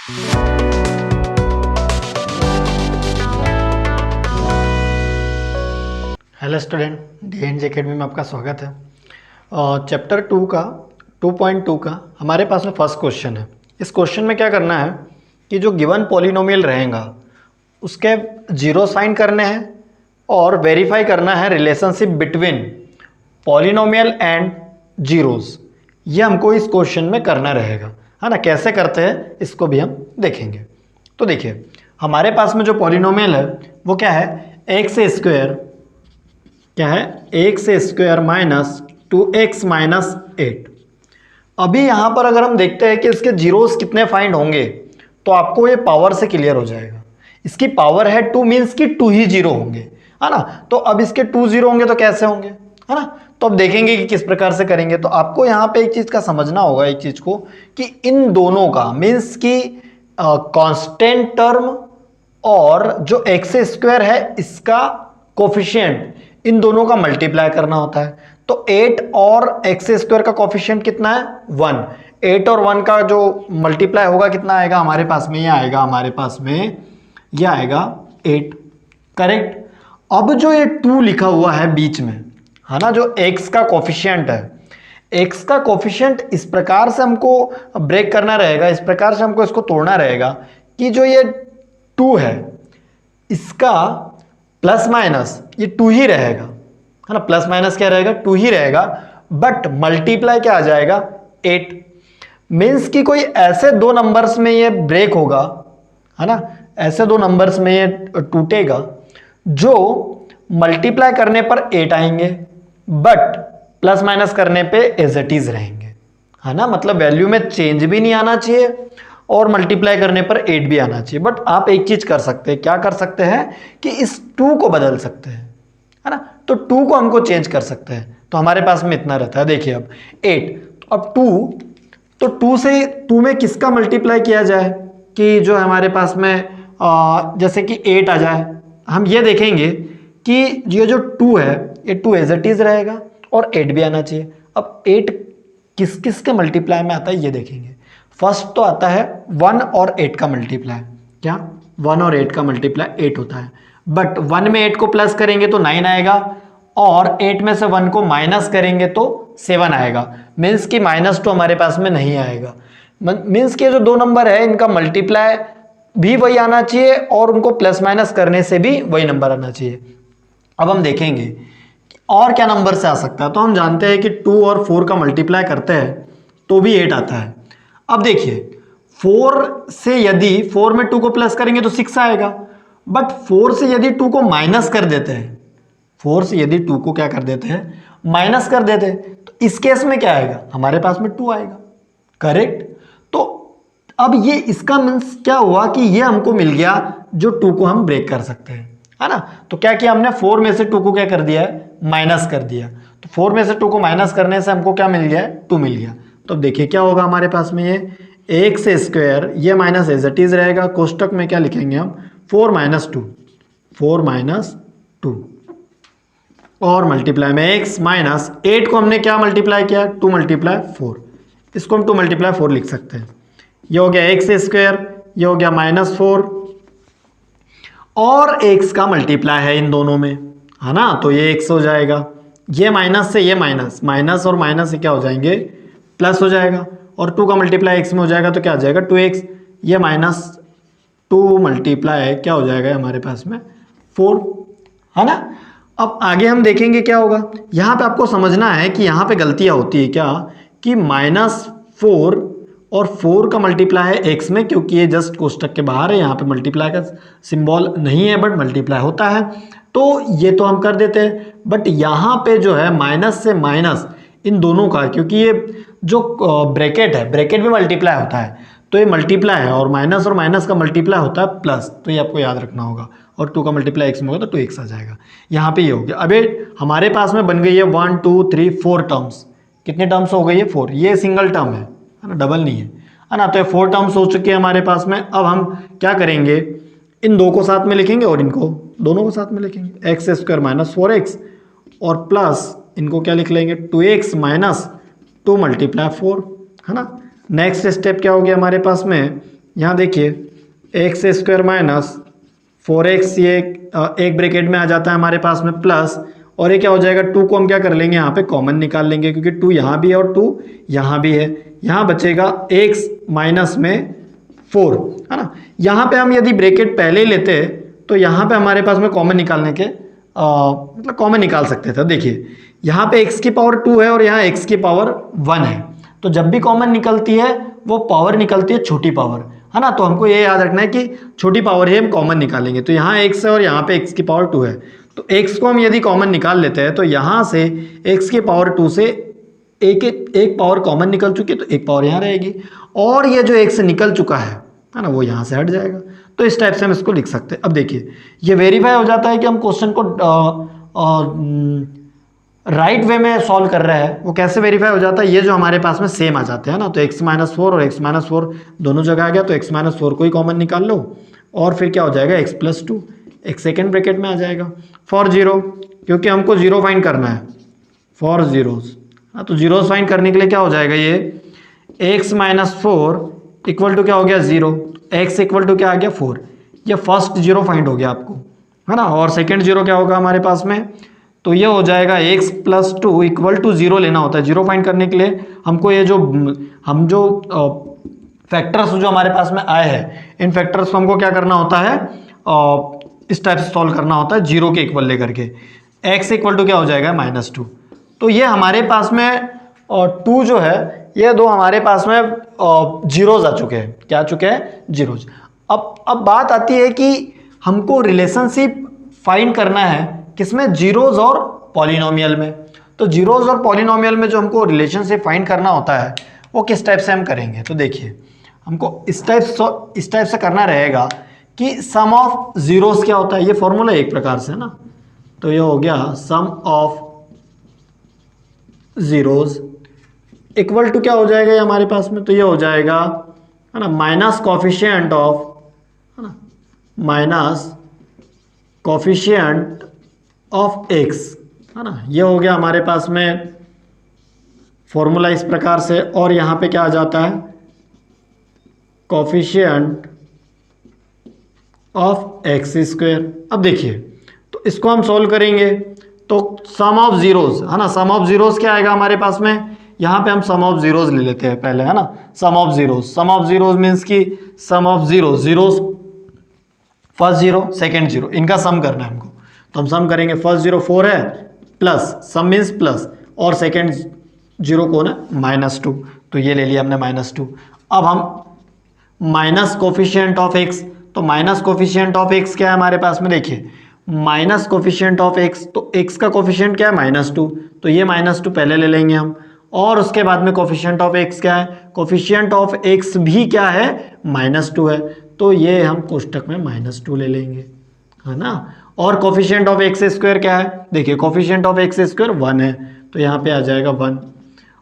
Hello student, D academy में आपका स्वागत है। चैप्टर 2 का 2.2 का हमारे पास में फर्स्ट क्वेश्चन है। इस क्वेश्चन में क्या करना है कि जो गिवन पॉलिनोमियल रहेगा उसके जीरो फाइंड करने हैं और वेरीफाई करना है relationship between polynomial and zeros. ये हमको इस क्वेश्चन में करना रहेगा, है ना। कैसे करते हैं इसको भी हम देखेंगे। तो देखिए, हमारे पास में जो पॉलिनोमियल है वो क्या है, एक्स स्क्वायर क्या है, x square minus 2x minus 8। अभी यहाँ पर अगर हम देखते हैं कि इसके जीरोस कितने फाइंड होंगे तो आपको ये पावर से क्लियर हो जाएगा। इसकी पावर है 2 मीन्स कि 2 ही जीरो होंगे, है ना। तो अब इसके 2 जीरो होंगे तो कैसे होंगे, है ना। तो अब देखेंगे कि किस प्रकार से करेंगे। तो आपको यहाँ पे एक चीज का समझना होगा, एक चीज को, कि इन दोनों का मीन्स कि कांस्टेंट टर्म और जो एक्स स्क्वायर है इसका कोफिशिएंट, इन दोनों का मल्टीप्लाई करना होता है। तो 8 और एक्स स्क्वायर का कोफिशिएंट कितना है, 1। 8 और 1 का जो मल्टीप्लाई होगा कितना आएगा हमारे पास में, ये आएगा हमारे पास में, ये आएगा 8। करेक्ट। अब जो ये 2 लिखा हुआ है बीच में, है ना, जो x का कोफिशिएंट है, x का कोफिशिएंट इस प्रकार से हमको ब्रेक करना रहेगा, इस प्रकार से हमको इसको तोड़ना रहेगा कि जो ये 2 है इसका प्लस माइनस ये 2 ही रहेगा, है ना। प्लस माइनस क्या रहेगा, 2 ही रहेगा, बट मल्टीप्लाई क्या आ जाएगा, 8। मीन्स कि कोई ऐसे दो नंबर्स में ये ब्रेक होगा, है ना, ऐसे दो नंबर्स में ये टूटेगा जो मल्टीप्लाई करने पर 8 आएंगे बट प्लस माइनस करने पे एज इट इज रहेंगे, है ना। मतलब वैल्यू में चेंज भी नहीं आना चाहिए और मल्टीप्लाई करने पर 8 भी आना चाहिए। बट आप एक चीज कर सकते हैं, क्या कर सकते हैं कि इस 2 को बदल सकते हैं, है ना। तो 2 को हमको चेंज कर सकते हैं। तो हमारे पास में इतना रहता है, देखिए अब 8, तो अब 2, तो 2 से 2 में किसका मल्टीप्लाई किया जाए कि जो हमारे पास में जैसे कि 8 आ जाए। हम ये देखेंगे कि ये जो 2 है ये 2 एज इट इज रहेगा और 8 भी आना चाहिए। अब 8 किस किस के मल्टीप्लाई में आता है ये देखेंगे। फर्स्ट तो आता है 1 और 8 का मल्टीप्लाई, क्या 1 और 8 का मल्टीप्लाई 8 होता है, बट 1 में 8 को प्लस करेंगे तो 9 आएगा और 8 में से 1 को माइनस करेंगे तो 7 आएगा। मीन्स कि -2 हमारे पास में नहीं आएगा। मीन्स कि जो दो नंबर है इनका मल्टीप्लाई भी वही आना चाहिए और उनको प्लस माइनस करने से भी वही नंबर आना चाहिए। अब हम देखेंगे और क्या नंबर से आ सकता है। तो हम जानते हैं कि 2 और 4 का मल्टीप्लाई करते हैं तो भी 8 आता है। अब देखिए 4 से यदि 4 में 2 को प्लस करेंगे तो 6 आएगा, बट 4 से यदि 2 को माइनस कर देते हैं, 4 से यदि 2 को क्या कर देते हैं, माइनस कर देते हैं, तो इस केस में क्या आएगा, हमारे पास में 2 आएगा। करेक्ट। तो अब ये इसका मीन्स क्या हुआ कि ये हमको मिल गया जो 2 को हम ब्रेक कर सकते हैं, है ना। तो क्या किया हमने, 4 में से 2 को क्या कर दिया है, माइनस कर दिया। तो 4 में से 2 को माइनस करने से हमको क्या मिल गया है, 2 मिल गया। तो देखिए क्या होगा हमारे पास में, ये एक्स स्क्वायर ये माइनस एज इट इज रहेगा, कोष्टक में क्या लिखेंगे हम, 4 माइनस 2 और मल्टीप्लाई में x माइनस 8 को हमने क्या मल्टीप्लाई किया, 2 मल्टीप्लाई 4, इसको हम 2 मल्टीप्लाई 4 लिख सकते हैं। ये हो गया एक्स स्क्वायर, ये हो गया -4 और x का मल्टीप्लाई है इन दोनों में, है ना। तो ये x हो जाएगा, ये माइनस से ये माइनस, माइनस और माइनस से क्या हो जाएंगे, प्लस हो जाएगा, और 2 का मल्टीप्लाई x में हो जाएगा तो क्या आ जाएगा 2x, ये -2 मल्टीप्लाई क्या हो जाएगा हमारे पास में 4, है ना। अब आगे हम देखेंगे क्या होगा। यहाँ पे आपको समझना है कि यहाँ पे गलतियाँ होती है क्या, कि -4 और 4 का मल्टीप्लाई है x में, क्योंकि ये जस्ट कोष्टक के बाहर है, यहाँ पे मल्टीप्लाई का सिंबल नहीं है बट मल्टीप्लाई होता है, तो ये तो हम कर देते हैं। बट यहाँ पे जो है माइनस से माइनस इन दोनों का, क्योंकि ये जो ब्रैकेट है, ब्रैकेट में मल्टीप्लाई होता है, तो ये मल्टीप्लाई है और माइनस का मल्टीप्लाई होता है प्लस, तो ये आपको याद रखना होगा। और 2 का मल्टीप्लाई x में होगा तो 2x आ जाएगा। यहाँ पे ये हो गया। अबे हमारे पास में बन गई है 1 2 3 4 टर्म्स। कितने टर्म्स हो गई है, 4। ये सिंगल टर्म है ना, डबल नहीं है ना। तो ये 4 टर्म्स हो चुके हैं हमारे पास में। अब हम क्या करेंगे, इन 2 को साथ में लिखेंगे और इनको दोनों को साथ में लिखेंगे, एक्स स्क्वायर माइनस 4x और प्लस इनको क्या लिख लेंगे 2x माइनस 2 मल्टीप्लाई 4, है ना। नेक्स्ट स्टेप क्या हो गया हमारे पास में यहाँ देखिए एक्स स्क्वायर माइनस 4x, ये एक ब्रैकेट में आ जाता है हमारे पास में प्लस, और ये क्या हो जाएगा 2 को हम क्या कर लेंगे यहाँ पे कॉमन निकाल लेंगे, क्योंकि 2 यहाँ भी है और 2 यहाँ भी है। यहाँ बचेगा x माइनस में 4, है ना। यहाँ पे हम यदि ब्रैकेट पहले ही लेते तो यहाँ पे हमारे पास में कॉमन निकालने के मतलब कॉमन निकाल सकते थे। देखिए यहाँ पे x की पावर 2 है और यहाँ x की पावर 1 है, तो जब भी कॉमन निकलती है वो पावर निकलती है छोटी पावर, है ना। तो हमको ये याद रखना है कि छोटी पावर ही हम कॉमन निकालेंगे। तो यहाँ x है और यहाँ पे x की पावर 2 है, तो x को हम यदि कॉमन निकाल लेते हैं तो यहाँ से x की पावर 2 से एक पावर कॉमन निकल चुकी है, तो एक पावर यहाँ रहेगी, और ये जो x निकल चुका है ना, वो यहाँ से हट जाएगा। तो इस टाइप से हम इसको लिख सकते हैं। अब देखिए ये वेरीफाई हो जाता है कि हम क्वेश्चन को राइट वे में सॉल्व कर रहे हैं। वो कैसे वेरीफाई हो जाता है, ये जो हमारे पास में सेम आ जाते हैं ना, तो x माइनस 4 और x माइनस 4 दोनों जगह आ गया, तो x माइनस 4 को ही कॉमन निकाल लो और फिर क्या हो जाएगा x प्लस 2, एक सेकेंड ब्रैकेट में आ जाएगा। फॉर जीरो, क्योंकि हमको जीरो फाइंड करना है, फॉर जीरोस, हाँ तो जीरोस फाइंड करने के लिए क्या हो जाएगा, ये x माइनस 4 इक्वल टू क्या हो गया 0, x इक्वल टू क्या आ गया 4। ये फर्स्ट जीरो फाइंड हो गया आपको, है ना। और सेकेंड जीरो क्या होगा हमारे पास में, तो ये हो जाएगा x प्लस 2 इक्वल टू 0 लेना होता है। जीरो फाइंड करने के लिए हमको ये जो हम जो फैक्टर्स जो हमारे पास में आए हैं, इन फैक्टर्स को हमको क्या करना होता है, इस टाइप से सॉल्व करना होता है जीरो के इक्वल लेकर के। x इक्वल टू क्या हो जाएगा -2, तो ये हमारे पास में 2 जो है, ये दो हमारे पास में जीरोज आ चुके हैं। क्या आ चुके हैं, जीरोज। अब बात आती है कि हमको रिलेशनशिप फाइंड करना है किसमें, जीरोज और पॉलिनोमियल में। तो जीरोज और पॉलिनोमियल में जो हमको रिलेशनशिप फाइंड करना होता है वो किस टाइप से हम करेंगे, तो देखिए हमको इस टाइप से करना रहेगा कि सम ऑफ जीरोस क्या होता है, ये फॉर्मूला एक प्रकार से है ना। तो ये हो गया सम ऑफ जीरोस इक्वल टू क्या हो जाएगा ये हमारे पास में, तो ये हो जाएगा, है ना, माइनस कॉफिशिएंट ऑफ, है ना, माइनस कॉफिशिएंट ऑफ एक्स, है ना। ये हो गया हमारे पास में फॉर्मूला इस प्रकार से, और यहाँ पे क्या आ जाता है, कॉफिशिएंट ऑफ एक्स स्क्वायर। अब देखिए तो इसको हम सॉल्व करेंगे तो सम ऑफ जीरोस, है ना, सम ऑफ जीरोस क्या आएगा हमारे पास में, यहाँ पे हम सम ऑफ जीरोस ले लेते हैं पहले, है ना। सम ऑफ जीरोस मीन्स की sum of zeros, first zero second zero, इनका सम करना है हमको। तो हम सम करेंगे, फर्स्ट जीरो 4 है, प्लस सम मीन्स प्लस, और सेकेंड जीरो को ना -2, तो ये ले लिया हमने -2। अब हम माइनस कोफिशिएंट ऑफ एक्स, तो माइनस कोफिशिएंट ऑफ एक्स क्या है हमारे पास में, देखिए माइनस कोफिशिएंट ऑफ एक्स, तो एक्स का कोफिशिएंट क्या है -2, तो ये -2 पहले ले लेंगे हम, और उसके बाद में कोफिशिएंट ऑफ एक्स क्या है, कोफिशिएंट ऑफ एक्स भी क्या है -2 है, तो ये हम कोष्टक में -2 ले लेंगे, है ना। और कोफिशिएंट ऑफ एक्स स्क्वायर क्या है, देखिए कोफिशिएंट ऑफ एक्स स्क्वायर 1 है, तो यहाँ पे आ जाएगा 1।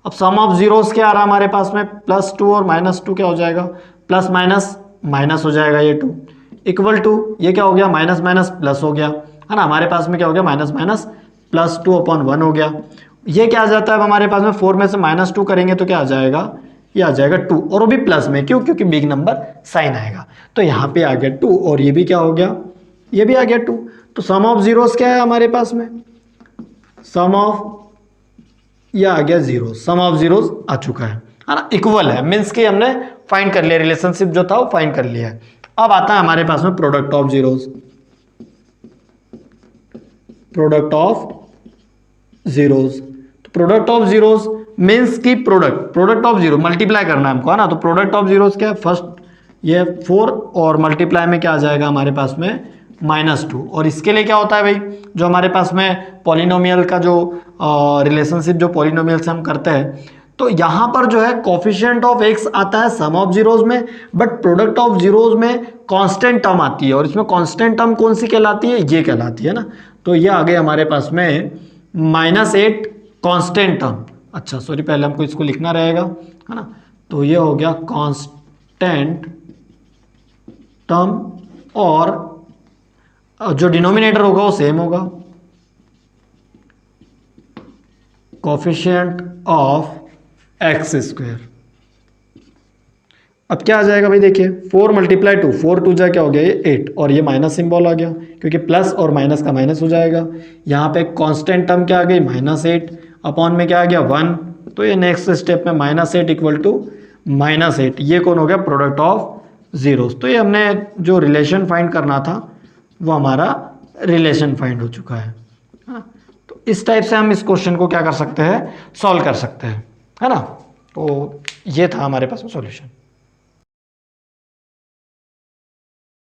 अब सम ऑफ जीरोस क्या आ रहा है हमारे पास में, +2 और -2 क्या हो जाएगा, प्लस माइनस माइनस हो जाएगा ये 2, इक्वल टू ये क्या हो गया, माइनस माइनस प्लस हो गया, है ना। हमारे पास में क्या हो गया, माइनस माइनस +2/1 हो गया। ये क्या आ जाता है अब हमारे पास में, 4 में से -2 करेंगे तो क्या आ जाएगा, ये आ जाएगा 2, और वो भी प्लस में, क्यों, क्योंकि बिग नंबर साइन आएगा। तो यहाँ पे आ गया 2, और ये भी क्या हो गया, ये भी आ गया 2। तो सम ऑफ जीरोस क्या है हमारे पास में, सम ऑफ, ये आ गया 0, सम ऑफ जीरोस आ चुका है ना, इक्वल है, मीन्स कि हमने फाइंड कर लिया, रिलेशनशिप जो था वो फाइंड कर लिया है। अब आता है हमारे पास में product of zeros, product of zeros, तो प्रोडक्ट ऑफ जीरोस मीन्स की प्रोडक्ट ऑफ जीरो मल्टीप्लाई करना है हमको, है ना। तो प्रोडक्ट ऑफ जीरोस क्या है, फर्स्ट ये 4 और मल्टीप्लाई में क्या आ जाएगा हमारे पास में -2, और इसके लिए क्या होता है भाई, जो हमारे पास में पॉलिनोमियल का जो रिलेशनशिप जो पॉलिनोमियल से हम करते हैं, तो यहाँ पर जो है कोफिशिएंट ऑफ एक्स आता है सम ऑफ जीरोस में, बट प्रोडक्ट ऑफ जीरोस में कांस्टेंट टर्म आती है, और इसमें कांस्टेंट टर्म कौन सी कहलाती है, ये कहलाती है ना। तो ये आ गए हमारे पास में -8 कांस्टेंट टर्म, अच्छा सॉरी पहले हमको इसको लिखना रहेगा, है ना। तो ये हो गया कांस्टेंट टर्म, और जो डिनोमिनेटर होगा वो सेम होगा, कोफिशिएंट ऑफ एक्स स्क्वायर। अब क्या आ जाएगा भाई, देखिए 4 मल्टीप्लाई 2, 4 2 जा क्या हो गया ये 8, और ये माइनस सिंबल आ गया क्योंकि प्लस और माइनस का माइनस हो जाएगा। यहाँ पे कांस्टेंट टर्म क्या आ गई -8 अपॉन में क्या आ गया 1, तो ये नेक्स्ट स्टेप में -8 इक्वल टू -8, ये कौन हो गया प्रोडक्ट ऑफ जीरोस। तो ये हमने जो रिलेशन फाइंड करना था वो हमारा रिलेशन फाइंड हो चुका है। हाँ, तो इस टाइप से हम इस क्वेश्चन को क्या कर सकते हैं, सॉल्व कर सकते हैं, है ना। तो ये था हमारे पास में सॉल्यूशन।